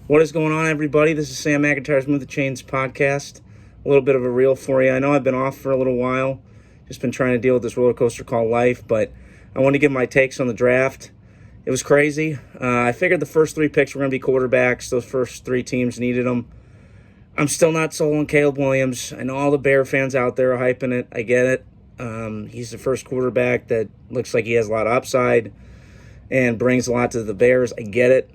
What is going on, everybody? This is Sam McIntyre's Move the Chains podcast. A little bit of a reel for you. I know I've been off for a little while. Just been trying to deal with this roller coaster called life, but I want to give my takes on the draft. It was crazy. I figured the first three picks were going to be quarterbacks. Those first three teams needed them. I'm still not sold on Caleb Williams. I know all the Bear fans out there are hyping it. I get it. He's the first quarterback that looks like he has a lot of upside and brings a lot to the Bears. I get it.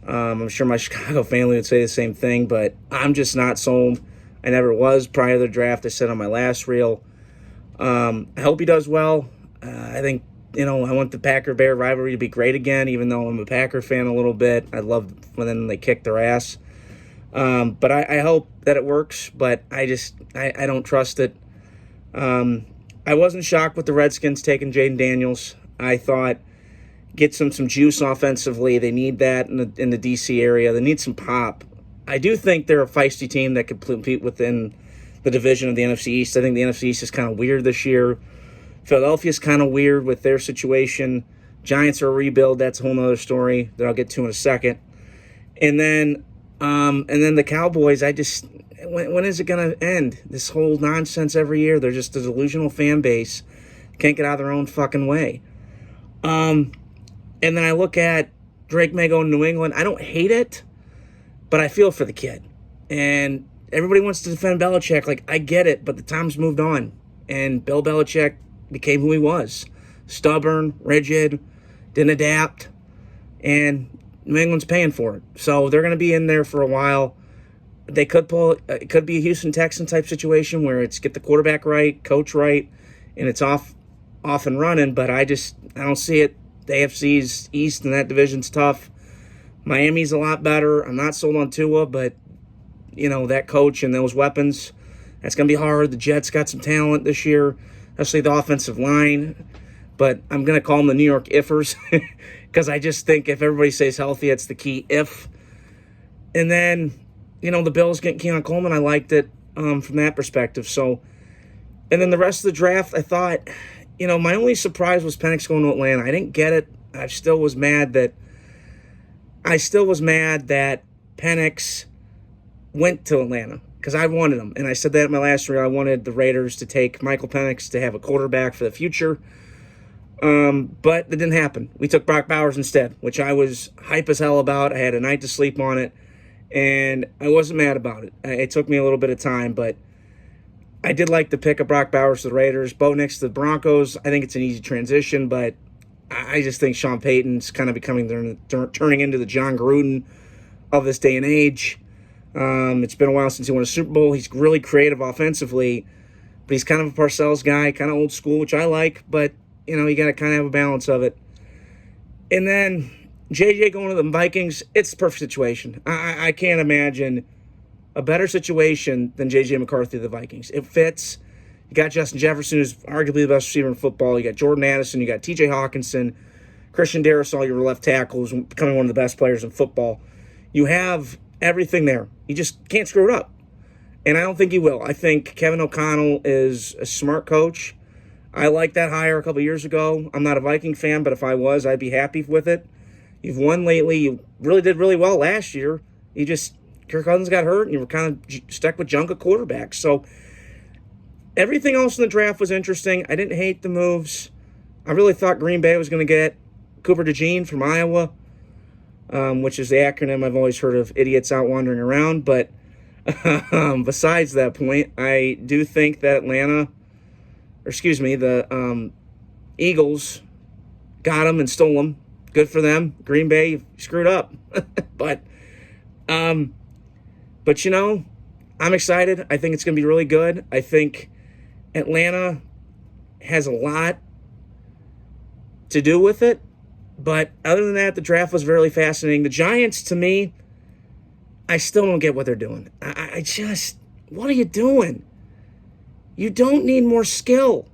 I'm sure my Chicago family would say the same thing, but I'm just not sold. I never was prior to the draft. I said on my last reel. I hope he does well. I think, I want the Packer-Bear rivalry to be great again, even though I'm a Packer fan a little bit. I love when they kick their ass. But I hope that it works, but I don't trust it. I wasn't shocked with the Redskins taking Jaden Daniels. I thought, get some juice offensively. They need that in the D.C. area. They need some pop. I do think they're a feisty team that could compete within the division of the NFC East. I think the NFC East is kind of weird this year. Philadelphia's kind of weird with their situation. Giants are a rebuild. That's a whole other story that I'll get to in a second. And then the Cowboys, when is it going to end? This whole nonsense every year. They're just a delusional fan base. Can't get out of their own fucking way. And then I look at Drake May going to New England. I don't hate it, but I feel for the kid. And everybody wants to defend Belichick. Like, I get it, but the time's moved on. And Bill Belichick became who he was. Stubborn, rigid, didn't adapt. And New England's paying for it. So they're going to be in there for a while. They could it could be a Houston Texan type situation where it's get the quarterback right, coach right, and it's off and running. But I don't see it. The AFC's East and that division's tough. Miami's a lot better. I'm not sold on Tua, but, that coach and those weapons, that's going to be hard. The Jets got some talent this year, especially the offensive line. But I'm going to call them the New York Ifers because I just think if everybody stays healthy, it's the key if. And then, the Bills getting Keon Coleman, I liked it from that perspective. So, and then the rest of the draft, I thought, my only surprise was Penix going to Atlanta. I didn't get it. I still was mad that Penix went to Atlanta because I wanted him. And I said that in my last reel. I wanted the Raiders to take Michael Penix to have a quarterback for the future. But that didn't happen. We took Brock Bowers instead, which I was hype as hell about. I had a night to sleep on it, and I wasn't mad about it. It took me a little bit of time, but I did like the pick of Brock Bowers to the Raiders. Bo Nix to the Broncos. I think it's an easy transition, but I just think Sean Payton's kind of turning into the John Gruden of this day and age. It's been a while since he won a Super Bowl. He's really creative offensively, but he's kind of a Parcells guy, kind of old school, which I like, but you got to kind of have a balance of it. And then JJ going to the Vikings, it's the perfect situation. I can't imagine a better situation than JJ McCarthy to the Vikings. It fits. You got Justin Jefferson, who's arguably the best receiver in football. You got Jordan Addison. You got TJ Hawkinson. Christian Darrisaw, your left tackle, who's becoming one of the best players in football. You have everything there. You just can't screw it up. And I don't think he will. I think Kevin O'Connell is a smart coach. I liked that hire a couple years ago. I'm not a Viking fan, but if I was, I'd be happy with it. You've won lately. You really did really well last year. Kirk Cousins got hurt, and you were kind of stuck with junk at quarterback. So everything else in the draft was interesting. I didn't hate the moves. I really thought Green Bay was going to get Cooper DeJean from Iowa, which is the acronym I've always heard of idiots out wandering around. But besides that point, I do think that the Eagles got him and stole him. Good for them. Green Bay screwed up. But I'm excited. I think it's going to be really good. I think Atlanta has a lot to do with it. But other than that, the draft was very fascinating. The Giants, to me, I still don't get what they're doing. What are you doing? You don't need more skill.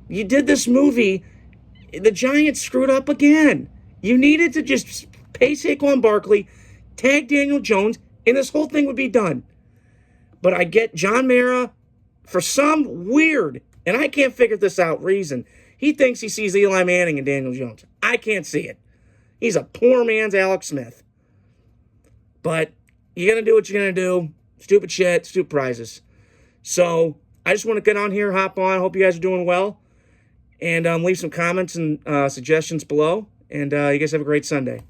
You did this movie. The Giants screwed up again. You needed to just pay Saquon Barkley, tag Daniel Jones, and this whole thing would be done. But I get John Mara, for some weird, and I can't figure this out, reason, he thinks he sees Eli Manning and Daniel Jones. I can't see it. He's a poor man's Alex Smith. But you're going to do what you're going to do. Stupid shit, stupid prizes. So I just want to get on here, hop on. Hope you guys are doing well. And leave some comments and suggestions below. And you guys have a great Sunday.